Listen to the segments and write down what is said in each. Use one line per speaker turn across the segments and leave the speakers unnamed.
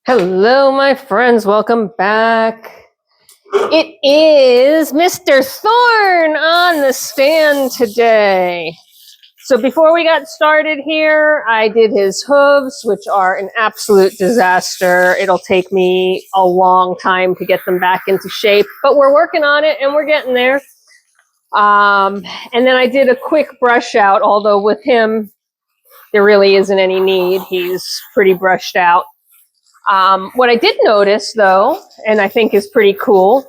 Hello, my friends. Welcome back. It is Mr. Thorn on the stand today. So before we got started here, I did his hooves, which are an absolute disaster. It'll take me a long time to get them back into shape, but we're working on it and we're getting there. And then I did a quick brush out, although with him, there really isn't any need. He's pretty brushed out. What I did notice, though, and I think is pretty cool,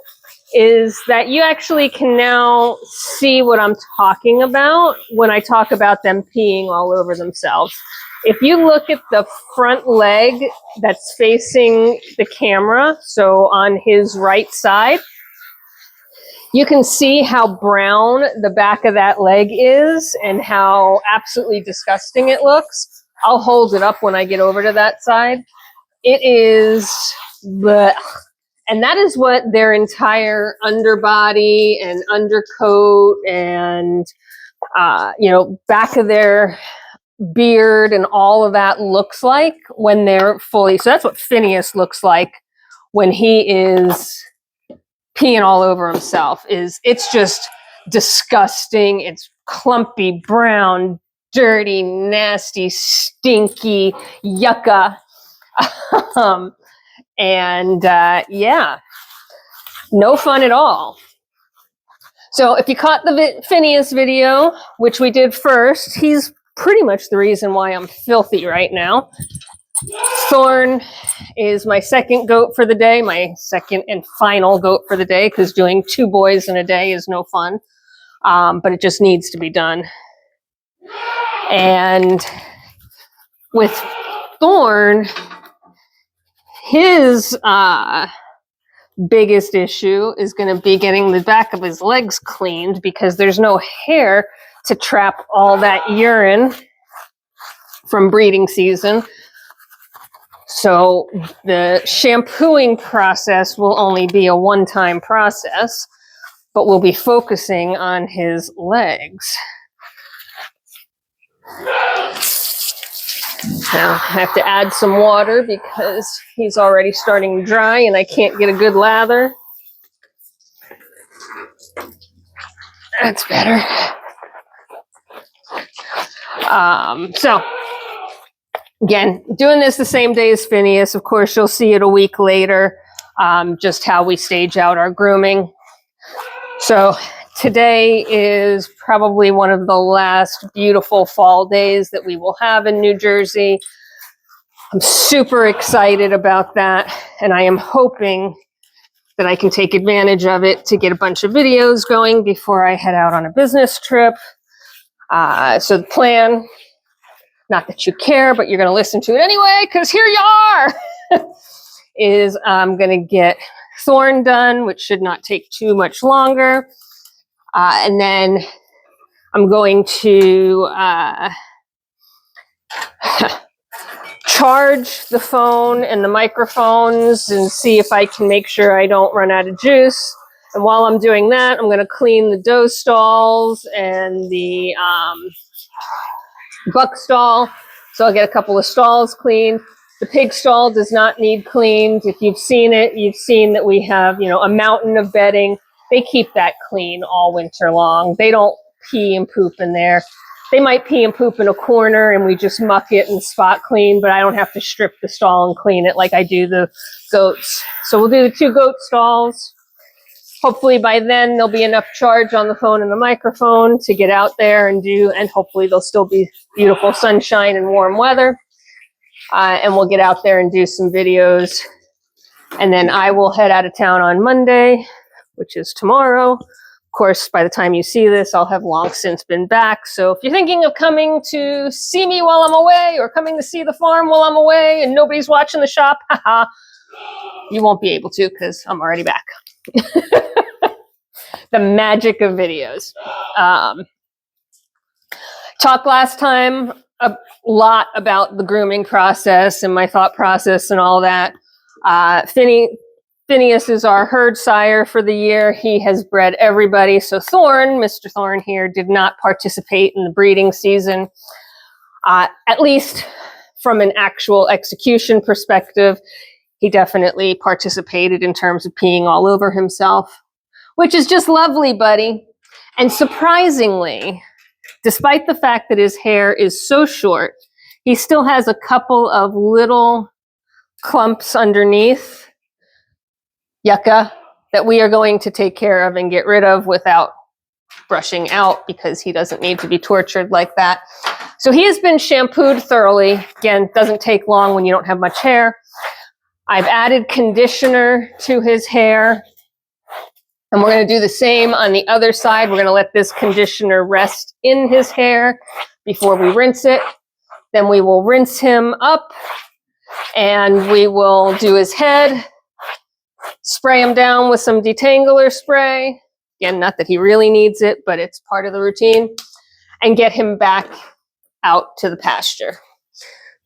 is that you actually can now see what I'm talking about when I talk about them peeing all over themselves. If you look at the front leg that's facing the camera, so on his right side, you can see how brown the back of that leg is and how absolutely disgusting it looks. I'll hold it up when I get over to that side. It is, blech. And that is what their entire underbody and undercoat and, back of their beard and all of that looks like when they're fully. So that's what Phineas looks like when he is peeing all over himself. It's just disgusting. It's clumpy, brown, dirty, nasty, stinky, yucca. Yeah, no fun at all. So if you caught the Phineas video, which we did first, he's pretty much the reason why I'm filthy right now. Thorn is my second goat for the day, my second and final goat for the day, because doing 2 boys in a day is no fun, but it just needs to be done. And with Thorn, his biggest issue is going to be getting the back of his legs cleaned because there's no hair to trap all that urine from breeding season. So the shampooing process will only be a one-time process, but we'll be focusing on his legs. Now I have to add some water because he's already starting dry and I can't get a good lather. That's better. So again, doing this the same day as Phineas. Of course, you'll see it a week later, just how we stage out our grooming. So today is probably one of the last beautiful fall days that we will have in New Jersey. I'm super excited about that, and I am hoping that I can take advantage of it to get a bunch of videos going before I head out on a business trip. So the plan, not that you care, but you're going to listen to it anyway, because here you are, is I'm going to get Thorn done, which should not take too much longer. And then I'm going to charge the phone and the microphones and see if I can make sure I don't run out of juice. And while I'm doing that, I'm going to clean the doe stalls and the buck stall. So I'll get a couple of stalls cleaned. The pig stall does not need cleaned. If you've seen it, you've seen that we have, a mountain of bedding. They keep that clean all winter long. They don't pee and poop in there. They might pee and poop in a corner and we just muck it and spot clean, but I don't have to strip the stall and clean it like I do the goats. So we'll do the 2 goat stalls. Hopefully by then there'll be enough charge on the phone and the microphone to get out there and hopefully there'll still be beautiful sunshine and warm weather. And we'll get out there and do some videos. And then I will head out of town on Monday, which is tomorrow. Of course, by the time you see this, I'll have long since been back. So if you're thinking of coming to see me while I'm away or coming to see the farm while I'm away and nobody's watching the shop, you won't be able to because I'm already back. The magic of videos. Talked last time a lot about the grooming process and my thought process and all that. Phineas is our herd sire for the year. He has bred everybody. So Thorn, Mr. Thorn here, did not participate in the breeding season, at least from an actual execution perspective. he definitely participated in terms of peeing all over himself, which is just lovely, buddy. And surprisingly, despite the fact that his hair is so short, he still has a couple of little clumps underneath, yucca, that we are going to take care of and get rid of without brushing out, because he doesn't need to be tortured like that. So he has been shampooed thoroughly. Again, doesn't take long when you don't have much hair. I've added conditioner to his hair, and we're going to do the same on the other side. We're going to let this conditioner rest in his hair before we rinse it. Then we will rinse him up, and we will do his head, spray him down with some detangler spray. Again, not that he really needs it, but it's part of the routine, and get him back out to the pasture.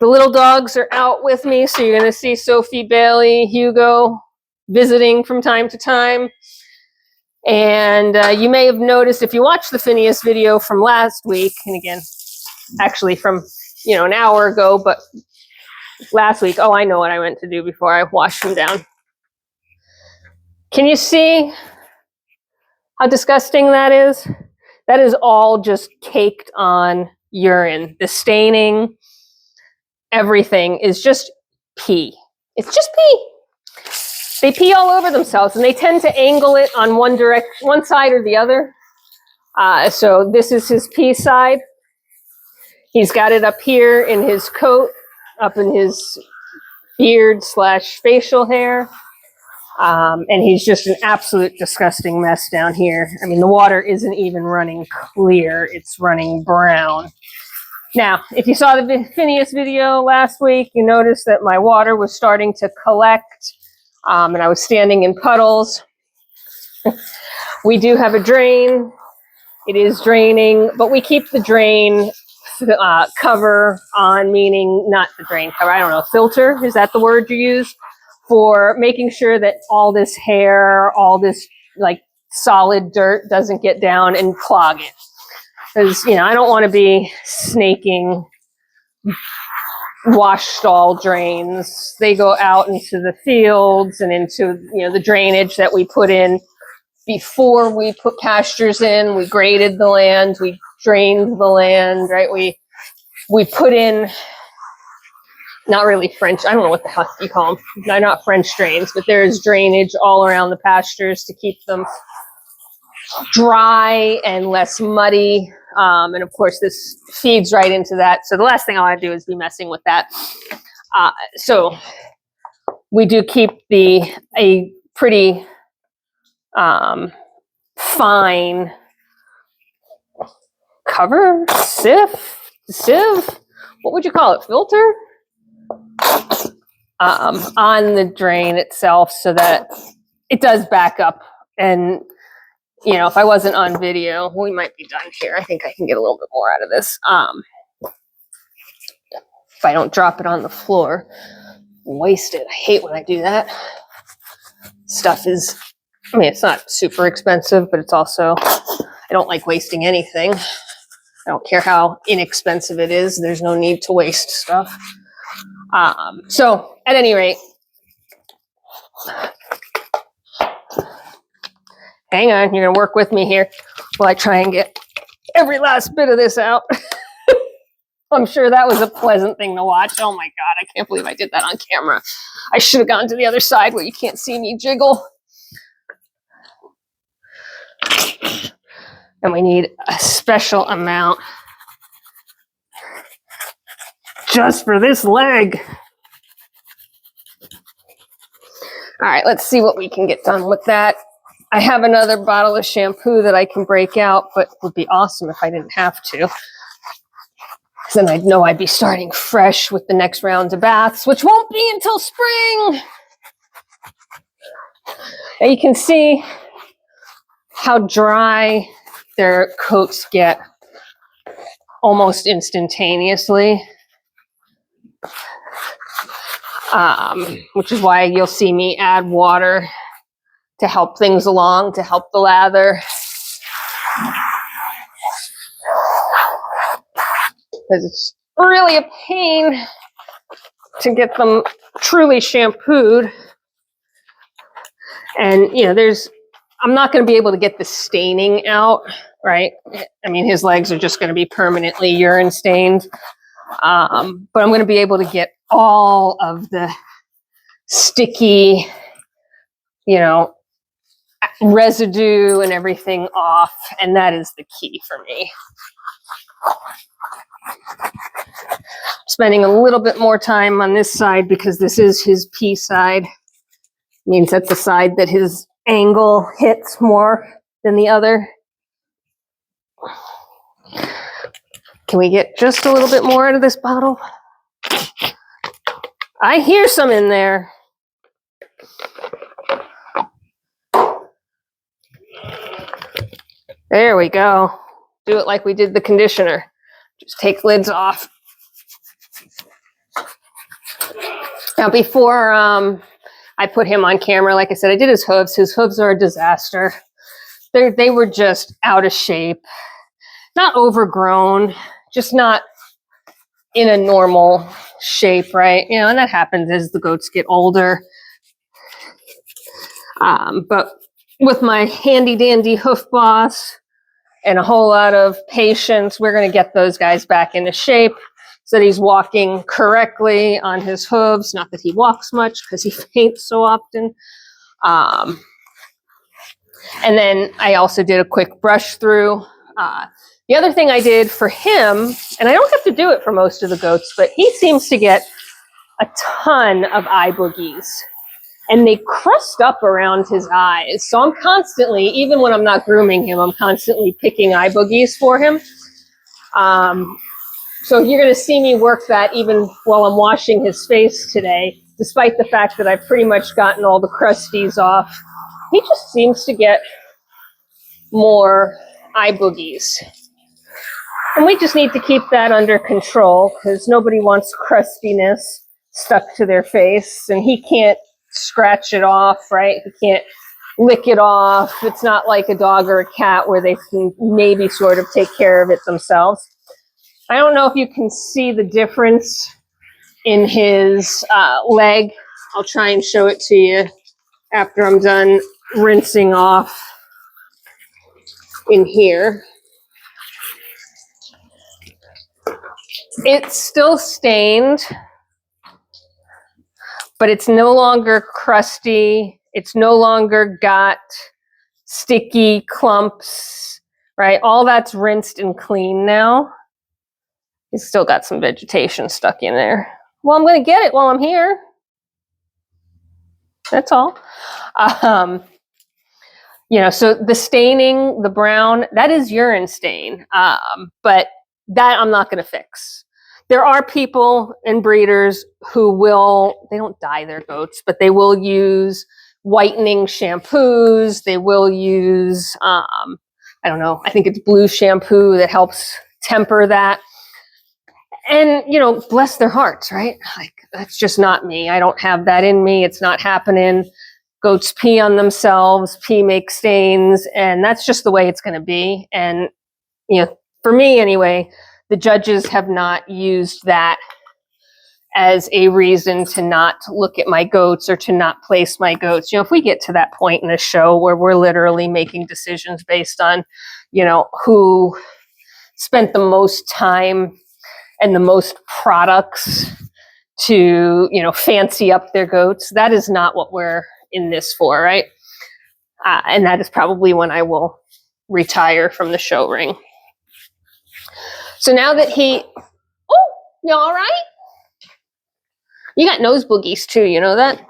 The little dogs are out with me, so you're going to see Sophie, Bailey, Hugo visiting from time to time. And you may have noticed, if you watched the Phineas video from last week, and again, actually from, an hour ago, but last week, I know what I meant to do before I washed him down. Can you see how disgusting that is? That is all just caked on urine. The staining, everything is just pee. It's just pee. They pee all over themselves, and they tend to angle it on one side or the other. So this is his pee side. He's got it up here in his coat, up in his beard / facial hair. And he's just an absolute disgusting mess down here. I mean, the water isn't even running clear. It's running brown. Now, if you saw the Phineas video last week, you noticed that my water was starting to collect, and I was standing in puddles. We do have a drain. It is draining, but we keep the drain cover on, meaning not the drain cover, I don't know, filter, is that the word you use? For making sure that all this hair, all this solid dirt doesn't get down and clog it. Because, I don't want to be snaking wash stall drains. They go out into the fields and into, the drainage that we put in before we put pastures in. We graded the land, we drained the land, right? We put in, not really French, I don't know what the hell you call them. They're not French drains, but there's drainage all around the pastures to keep them dry and less muddy. And of course, this feeds right into that. So the last thing I want to do is be messing with that. So we do keep a pretty fine cover, sieve, what would you call it, filter? On the drain itself, so that it does back up. And if I wasn't on video, we might be done here. I think I can get a little bit more out of this. If I don't drop it on the floor, waste it. I hate when I do that. Stuff is, it's not super expensive, but it's also, I don't like wasting anything. I don't care how inexpensive it is. There's no need to waste stuff. So at any rate, hang on, you're going to work with me here while I try and get every last bit of this out. I'm sure that was a pleasant thing to watch. Oh my God, I can't believe I did that on camera. I should have gone to the other side where you can't see me jiggle. And we need a special amount just for this leg. All right, let's see what we can get done with that. I have another bottle of shampoo that I can break out, but it would be awesome if I didn't have to. Then I'd know I'd be starting fresh with the next round of baths, which won't be until spring. And you can see how dry their coats get almost instantaneously. Which is why you'll see me add water to help things along, to help the lather. Because it's really a pain to get them truly shampooed. And, you know, I'm not going to be able to get the staining out, right? I mean, his legs are just going to be permanently urine stained. But I'm going to be able to get all of the sticky, you know, residue and everything off. And that is the key for me. Spending a little bit more time on this side because this is his pee side. Means that's the side that his angle hits more than the other. Can we get just a little bit more out of this bottle? I hear some in there. There we go. Do it like we did the conditioner. Just take lids off. Now, before I put him on camera, like I said, I did his hooves. His hooves are a disaster. They were just out of shape. Not overgrown, just not in a normal shape, right? You know, and that happens as the goats get older. But with my handy dandy hoof boss and a whole lot of patience, we're going to get those guys back into shape so that he's walking correctly on his hooves. Not that he walks much because he faints so often. And then I also did a quick brush through. The other thing I did for him, and I don't have to do it for most of the goats, but he seems to get a ton of eye boogies. And they crust up around his eyes. So I'm constantly, even when I'm not grooming him, I'm constantly picking eye boogies for him. So you're going to see me work that even while I'm washing his face today, despite the fact that I've pretty much gotten all the crusties off. He just seems to get more eye boogies. And we just need to keep that under control because nobody wants crustiness stuck to their face. And he can't scratch it off, right? He can't lick it off. It's not like a dog or a cat where they can maybe sort of take care of it themselves. I don't know if you can see the difference in his leg. I'll try and show it to you after I'm done rinsing off in here. It's still stained, but it's no longer crusty. It's no longer got sticky clumps, right? All that's rinsed and clean now. He's still got some vegetation stuck in there. Well, I'm going to get it while I'm here. That's all. You know, so the staining, the brown, that is urine stain. But that I'm not going to fix. There are people and breeders who will, they don't dye their goats, but they will use whitening shampoos. They will use, I don't know, I think it's blue shampoo that helps temper that. And, you know, bless their hearts, right? Like, that's just not me. I don't have that in me. It's not happening. Goats pee on themselves, pee makes stains, and that's just the way it's going to be. And, you know, for me anyway, the judges have not used that as a reason to not look at my goats or to not place my goats. You know, if we get to that point in a show where we're literally making decisions based on, you know, who spent the most time and the most products to, you know, fancy up their goats, that is not what we're in this for, right? And that is probably when I will retire from the show ring. So now that oh, you all right? You got nose boogies too, you know that?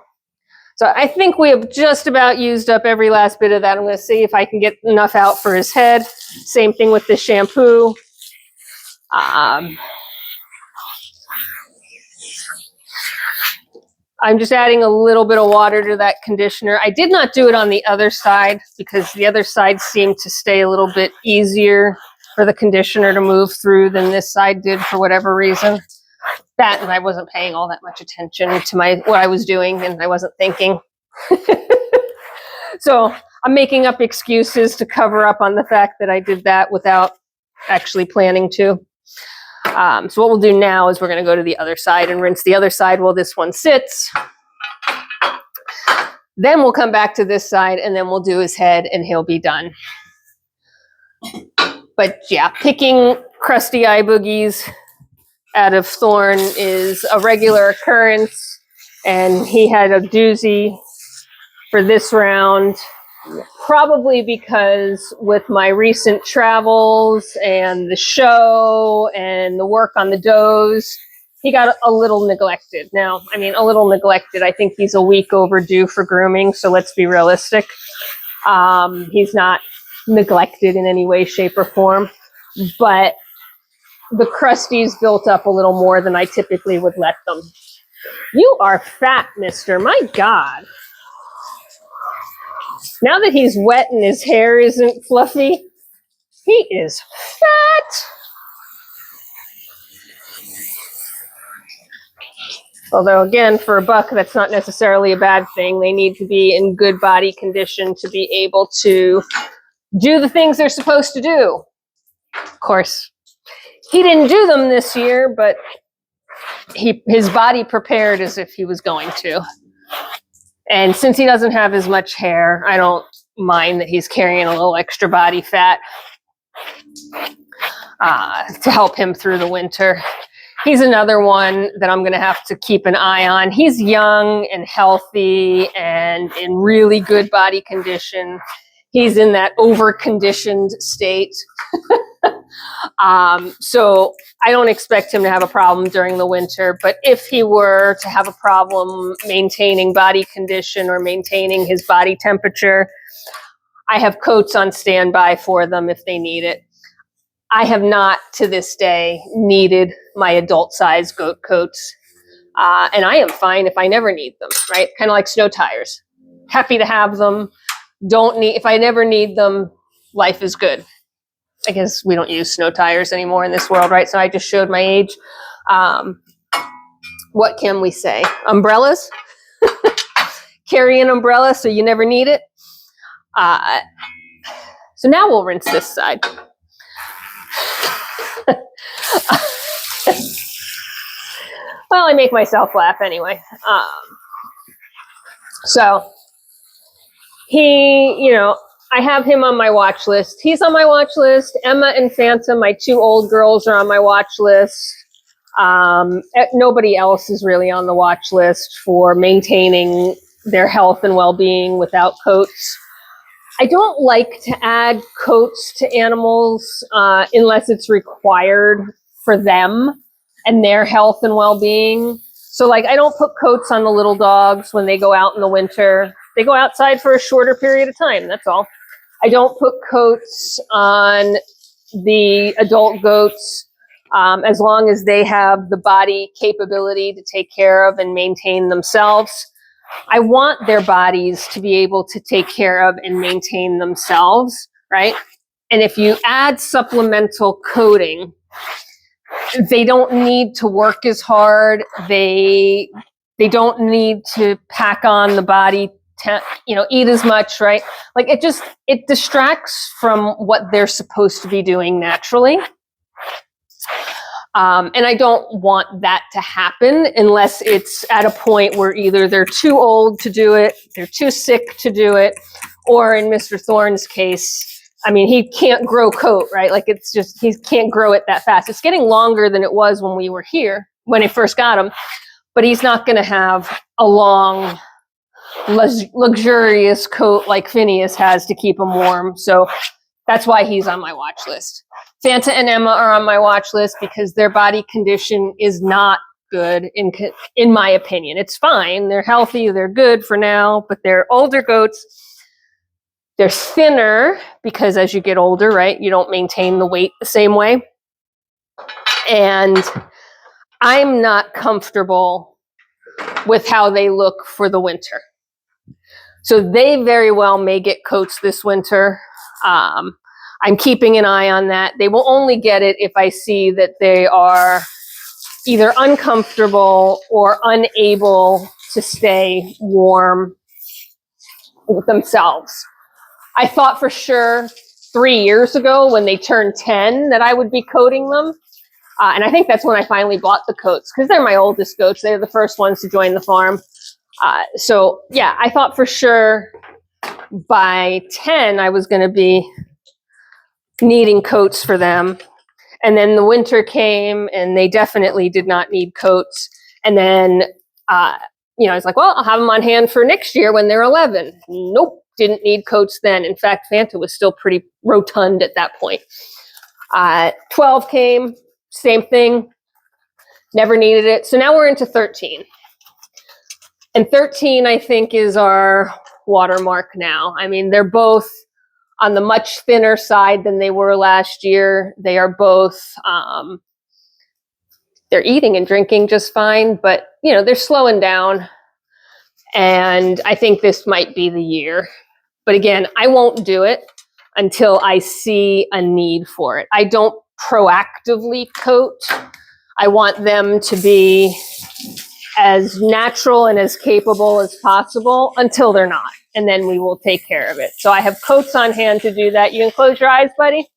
So I think we have just about used up every last bit of that. I'm going to see if I can get enough out for his head. Same thing with the shampoo. I'm just adding a little bit of water to that conditioner. I did not do it on the other side because the other side seemed to stay a little bit easier for the conditioner to move through than this side did for whatever reason. That, and I wasn't paying all that much attention to what I was doing, and I wasn't thinking. So I'm making up excuses to cover up on the fact that I did that without actually planning to. So what we'll do now is we're going to go to the other side and rinse the other side while this one sits. Then we'll come back to this side and then we'll do his head and he'll be done. But yeah, picking crusty eye boogies out of Thorn is a regular occurrence, and he had a doozy for this round, probably because with my recent travels and the show and the work on the does, he got a little neglected. Now, I mean, a little neglected. I think he's a week overdue for grooming, so let's be realistic. He's not neglected in any way, shape, or form, but the crusties built up a little more than I typically would let them. You are fat, mister. My God. Now that he's wet and his hair isn't fluffy, he is fat. Although, again, for a buck, that's not necessarily a bad thing. They need to be in good body condition to be able to do the things they're supposed to do. Of course, he didn't do them this year, but his body prepared as if he was going to. And since he doesn't have as much hair, I don't mind that he's carrying a little extra body fat to help him through the winter. He's another one that I'm going to have to keep an eye on. He's young and healthy and in really good body condition. He's in that over-conditioned state. So I don't expect him to have a problem during the winter, but if he were to have a problem maintaining body condition or maintaining his body temperature, I have coats on standby for them if they need it. I have not, to this day, needed my adult size goat coats. And I am fine if I never need them, right? Kind of like snow tires. Happy to have them. If I never need them, life is good. I guess we don't use snow tires anymore in this world, right? So I just showed my age. What can we say? Umbrellas? Carry an umbrella so you never need it. So now we'll rinse this side. Well, I make myself laugh anyway. So he, I have him on my watch list. He's on my watch list. Emma and Fanta, my two old girls, are on my watch list. Nobody else is really on the watch list for maintaining their health and well-being without coats. I don't like to add coats to animals unless it's required for them and their health and well-being. So I don't put coats on the little dogs when they go out in the winter. They go outside for a shorter period of time, that's all. I don't put coats on the adult goats as long as they have the body capability to take care of and maintain themselves. I want their bodies to be able to take care of and maintain themselves, right? And if you add supplemental coating, they don't need to work as hard. They don't need to pack on the body, eat as much, right? It distracts from what they're supposed to be doing naturally. And I don't want that to happen unless it's at a point where either they're too old to do it, they're too sick to do it, or in Mr. Thorn's case, he can't grow coat, right? He can't grow it that fast. It's getting longer than it was when we were here, when I first got him, but he's not going to have a long, luxurious coat like Phineas has to keep him warm. So that's why he's on my watch list. Fanta and Emma are on my watch list because their body condition is not good, in my opinion. It's fine. They're healthy. They're good for now, but they're older goats. They're thinner because as you get older, right, you don't maintain the weight the same way. And I'm not comfortable with how they look for the winter. So they very well may get coats this winter. I'm keeping an eye on that. They will only get it if I see that they are either uncomfortable or unable to stay warm with themselves. I thought for sure 3 years ago when they turned 10 that I would be coating them. And I think that's when I finally bought the coats, because they're my oldest goats. They're the first ones to join the farm. So yeah, I thought for sure by 10 I was going to be needing coats for them. And then the winter came and they definitely did not need coats. And then, I was like, well, I'll have them on hand for next year when they're 11. Nope, didn't need coats then. In fact, Fanta was still pretty rotund at that point. 12 came, same thing, never needed it. So now we're into 13. And 13, I think, is our watermark now. I mean, they're both on the much thinner side than they were last year. They are both, they're eating and drinking just fine, but, they're slowing down. And I think this might be the year. But again, I won't do it until I see a need for it. I don't proactively coat. I want them to be as natural and as capable as possible until they're not. And then we will take care of it. So I have coats on hand to do that. You can close your eyes, buddy.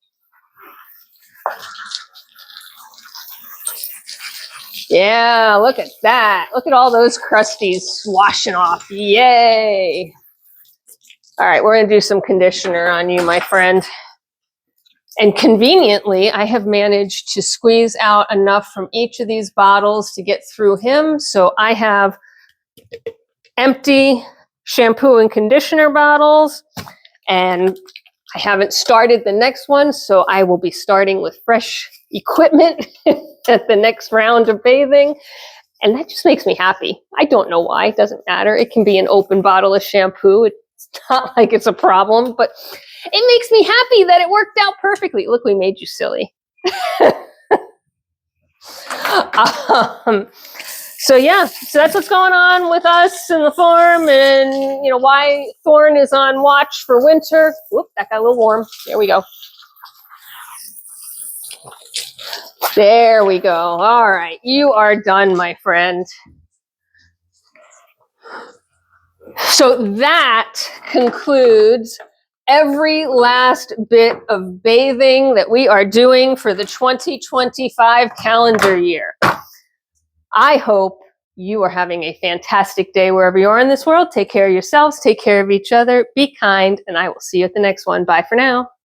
Yeah, look at that. Look at all those crusties swashing off. Yay. All right, we're going to do some conditioner on you, my friend. And conveniently, I have managed to squeeze out enough from each of these bottles to get through him. So I have empty shampoo and conditioner bottles, and I haven't started the next one, so I will be starting with fresh equipment at the next round of bathing. And that just makes me happy. I don't know why. It doesn't matter. It can be an open bottle of shampoo. It's not like it's a problem, but it makes me happy that it worked out perfectly. Look, we made you silly. So yeah, so that's what's going on with us in the farm, and why Thorn is on watch for winter. Whoop, that got a little warm. There we go. There we go. All right, you are done, my friend. So that concludes every last bit of bathing that we are doing for the 2025 calendar year. I hope you are having a fantastic day wherever you are in this world. Take care of yourselves, take care of each other, be kind, and I will see you at the next one. Bye for now.